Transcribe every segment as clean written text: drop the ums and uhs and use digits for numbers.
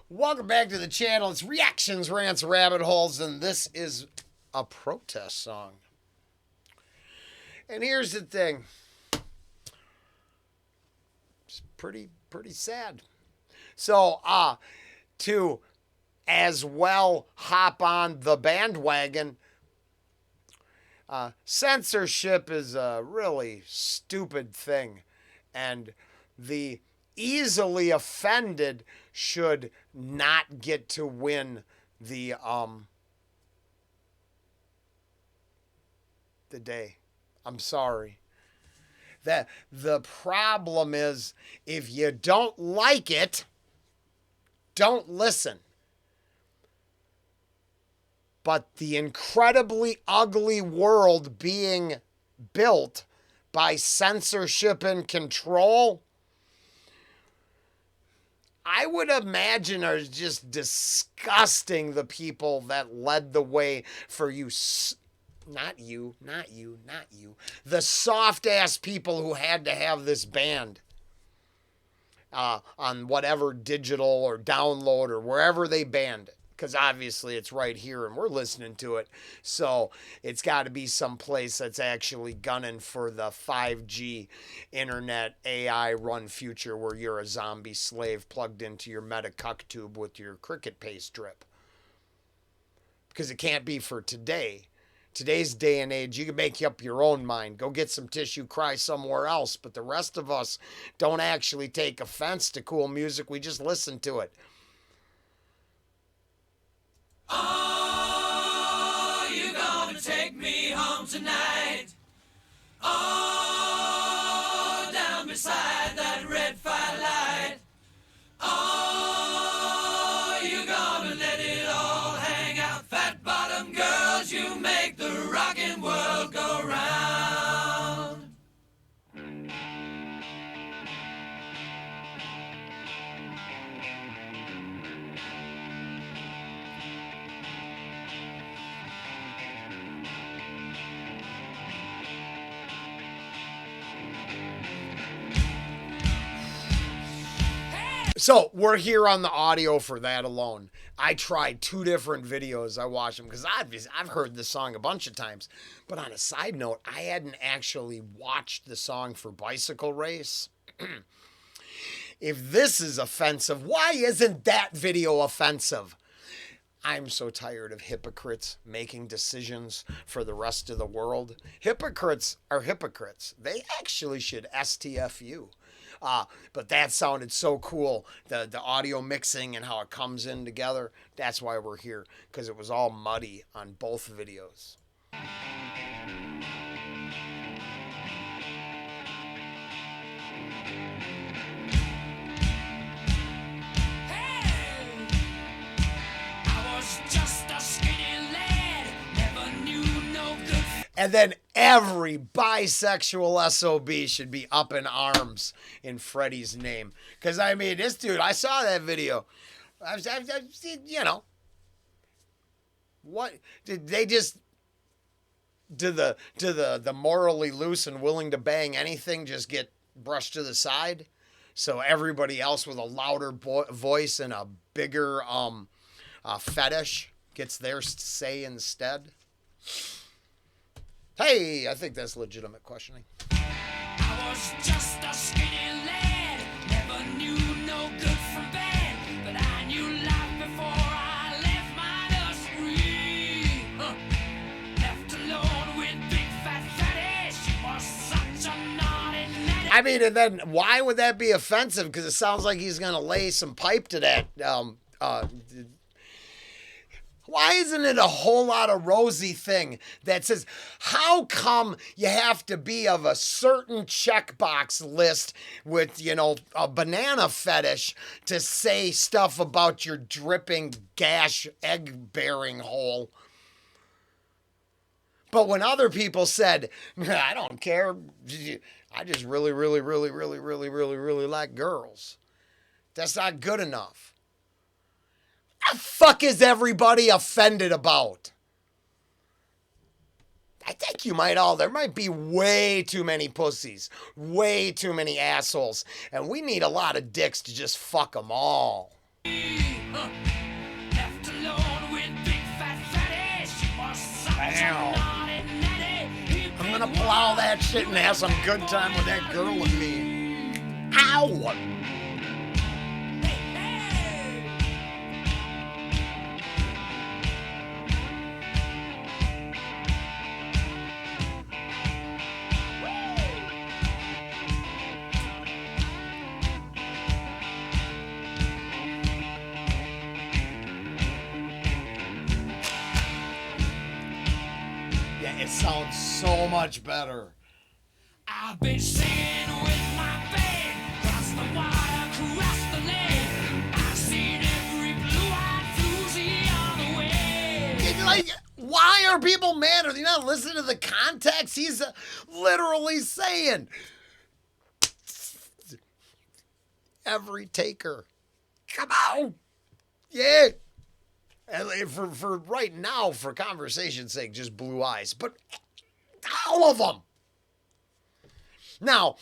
Welcome back to the channel. It's Reactions, Rants, Rabbit Holes, and this is a protest song. And here's the thing. It's pretty sad. So, to as well hop on the bandwagon, censorship is a really stupid thing, and the easily offended should not get to win the day. I'm sorry. That the problem is, if you don't like it, don't listen. But the incredibly ugly world being built by censorship and control, I would imagine, are just disgusting, the people that led the way for you. Not you. The soft ass people who had to have this banned on whatever digital or download or wherever they banned it. Because obviously it's right here and we're listening to it. So it's got to be someplace that's actually gunning for the 5G internet AI run future where you're a zombie slave plugged into your meta cuck tube with your cricket paste drip. Because it can't be for today. Today's day and age, you can make up your own mind. Go get some tissue, cry somewhere else. But the rest of us don't actually take offense to cool music. We just listen to it. Oh, you gonna take me home tonight? Oh, down beside that red firelight. Oh, you gonna let it all hang out? Fat bottom girls, you make the rockin' world go round. So we're here on the audio for that alone. I tried 2 different videos. I watched them because I've heard this song a bunch of times. But on a side note, I hadn't actually watched the song for Bicycle Race. If this is offensive, why isn't that video offensive? I'm so tired of hypocrites making decisions for the rest of the world. Hypocrites are hypocrites. They actually should STFU. But that sounded so cool. The audio mixing and how it comes in together. That's why we're here, because it was all muddy on both videos. And then every bisexual SOB should be up in arms in Freddie's name. Because, I mean, this dude, I saw that video. You know. What? Did they just... Do the morally loose and willing to bang anything just get brushed to the side? So everybody else with a louder voice and a bigger fetish gets their say instead? Hey, I think that's legitimate questioning. I was just a skinny lad, never knew no good from bad, but I knew life before I left my nursery. Left alone with big fat fetish was such a naughty night. I mean, and then why would that be offensive? Because it sounds like he's gonna lay some pipe to that. Why isn't it a whole lot of rosy thing that says, how come you have to be of a certain checkbox list with, you know, a banana fetish to say stuff about your dripping gash egg-bearing hole? But when other people said, I don't care, I just really like girls, that's not good enough. What the fuck is everybody offended about? I think you might all, there might be way too many pussies, way too many assholes, and we need a lot of dicks to just fuck them all. I allow that shit and have some good time with that girl and me. Ow! It sounds so much better. I've been singing with my band, cross the water, cross the lake. I've seen every blue-eyed floozy on the way. Like, why are people mad? Are they not listening to the context? He's literally saying, every taker, come on, yeah. And for right now, for conversation's sake, just Blue Eyes, but all of them. Now,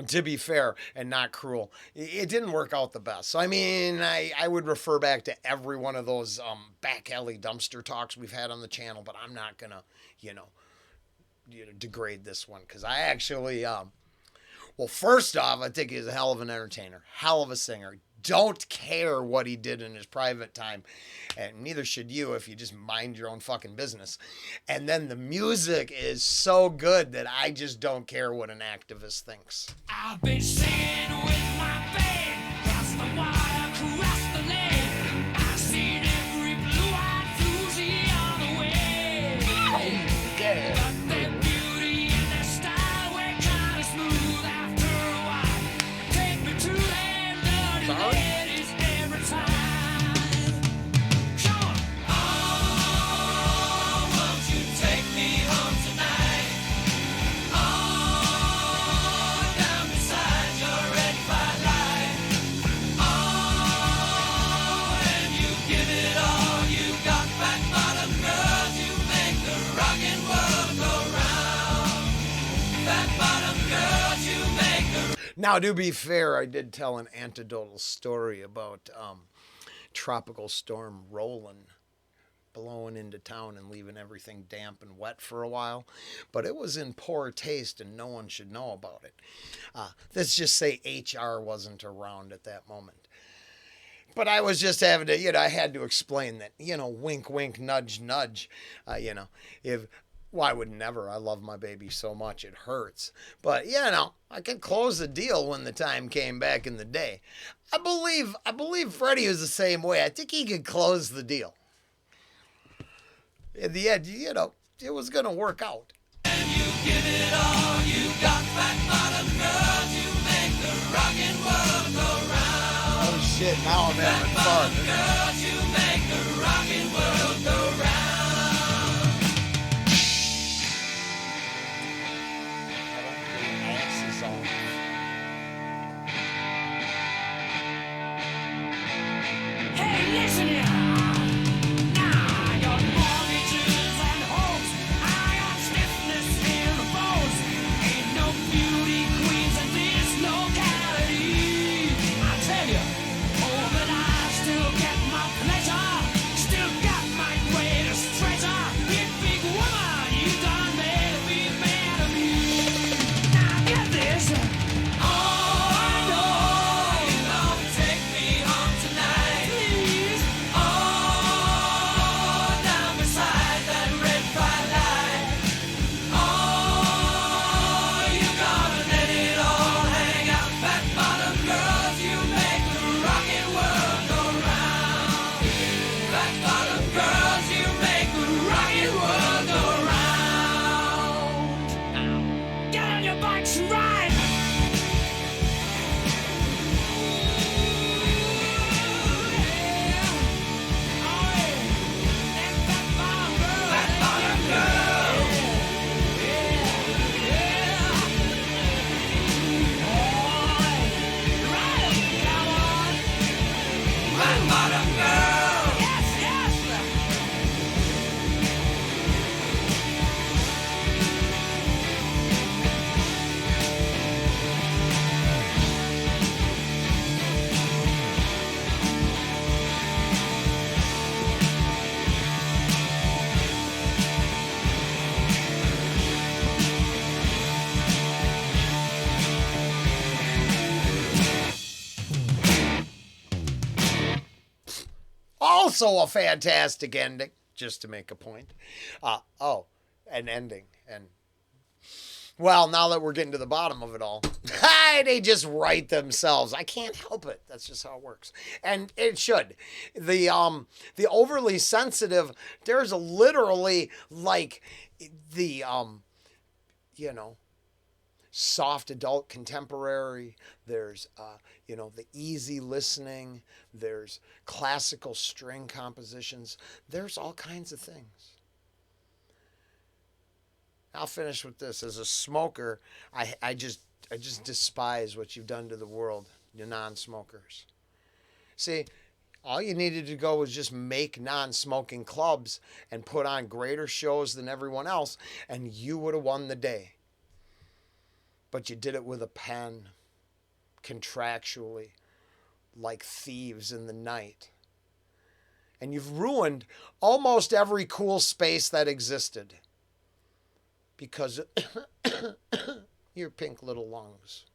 to be fair and not cruel, it didn't work out the best. So, I mean, I would refer back to every one of those back alley dumpster talks we've had on the channel, but I'm not going to, degrade this one because I actually, well, first off, I think he's a hell of an entertainer, hell of a singer. Don't care what he did in his private time, and neither should you if you just mind your own fucking business. And then the music is so good that I just don't care what an activist thinks. I've been singing with my band, cross the water, cross the lake. I've seen every blue-eyed floozy on the way. Yeah. But their beauty and their style were kind of smooth after a while. Take me to their dirty ladies every time. Come on. Oh, won't you take me home tonight? Oh, down beside your red firelight. Oh, and you give it all you got, back bottom girls. You make the rockin' world go round. Back bottom girls, you make the. Now, to be fair, I did tell an anecdotal story about Tropical Storm Roland blowing into town and leaving everything damp and wet for a while, but it was in poor taste and no one should know about it. Let's just say HR wasn't around at that moment. But I was just having to, I had to explain that, wink, wink, nudge, nudge, well, I would never. I love my baby so much it hurts. But, I could close the deal when the time came back in the day. I believe Freddie was the same way. I think he could close the deal. In the end, it was going to work out. And you give it all you got, back bottom girls. You make the rockin' world go round. Oh, shit. Now I'm having fun. Girls, you make the rockin' world go round. Hey, listen here. Now I got mortgages and homes. I got stiffness in the bones. Ain't no beauty queens in this locality. I tell you, but I still get my pleasure. Still got my greatest treasure. You big woman, you done made me mad of me. Now get this. Oh, I know you're gonna take me home tonight. Please. Oh, Also a fantastic ending, just to make a point. An ending. And, well, now that we're getting to the bottom of it all, they just write themselves. I can't help it. That's just how it works. And it should. The overly sensitive, there's literally like the, soft adult contemporary, there's the easy listening, there's classical string compositions, there's all kinds of things. I'll finish with this. As a smoker, I just despise what you've done to the world, you non-smokers. See, all you needed to go was just make non-smoking clubs and put on greater shows than everyone else, and you would have won the day. But you did it with a pen, contractually, like thieves in the night. And you've ruined almost every cool space that existed because your pink little lungs.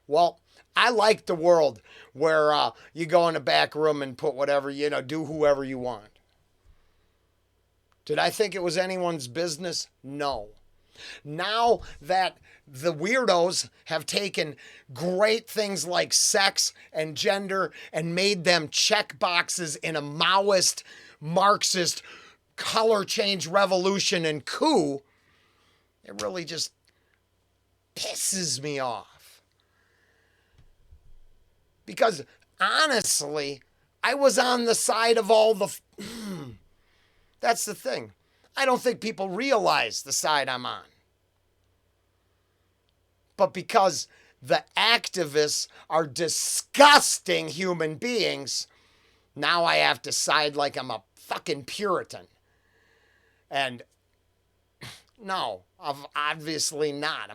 Well, I like the world where you go in a back room and put whatever, do whoever you want. Did I think it was anyone's business? No. Now that the weirdos have taken great things like sex and gender and made them check boxes in a Maoist, Marxist, color change revolution and coup, it really just pisses me off. Because honestly, I was on the side of all the... That's the thing. I don't think people realize the side I'm on. But because the activists are disgusting human beings, now I have to side like I'm a fucking Puritan. And no, obviously not. I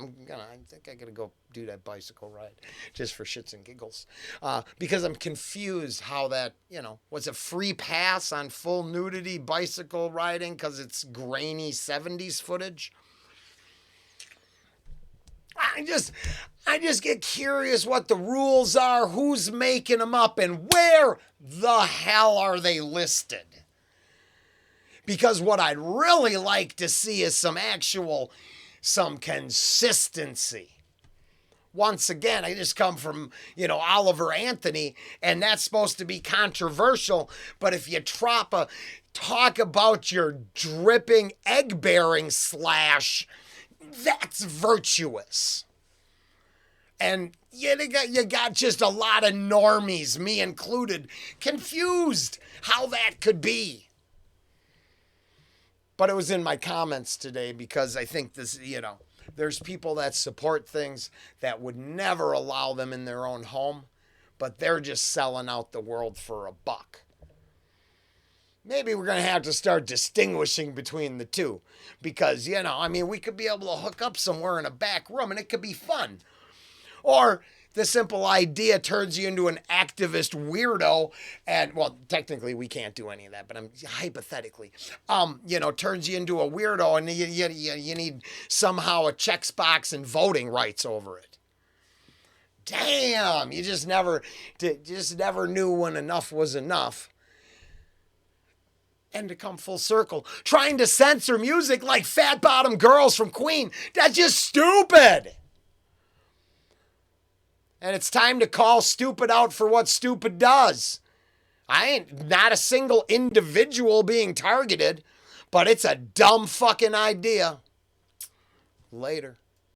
think I gotta go do that bicycle ride just for shits and giggles. Because I'm confused how that, was a free pass on full nudity bicycle riding because it's grainy 70s footage. I just get curious what the rules are, who's making them up, and where the hell are they listed? Because what I'd really like to see is some consistency. Once again, I just come from, Oliver Anthony, and that's supposed to be controversial. But if you talk about your dripping egg-bearing slash, that's virtuous. And you got just a lot of normies, me included, confused how that could be. But it was in my comments today because I think this, there's people that support things that would never allow them in their own home, but they're just selling out the world for a buck. Maybe we're going to have to start distinguishing between the two because, we could be able to hook up somewhere in a back room and it could be fun. Or the simple idea turns you into an activist weirdo and, well, technically we can't do any of that, but I'm hypothetically, turns you into a weirdo and you need somehow a checks box and voting rights over it. Damn, you just never knew when enough was enough. And to come full circle, trying to censor music like Fat Bottom Girls from Queen, that's just stupid. And it's time to call stupid out for what stupid does. I ain't not a single individual being targeted, but it's a dumb fucking idea. Later.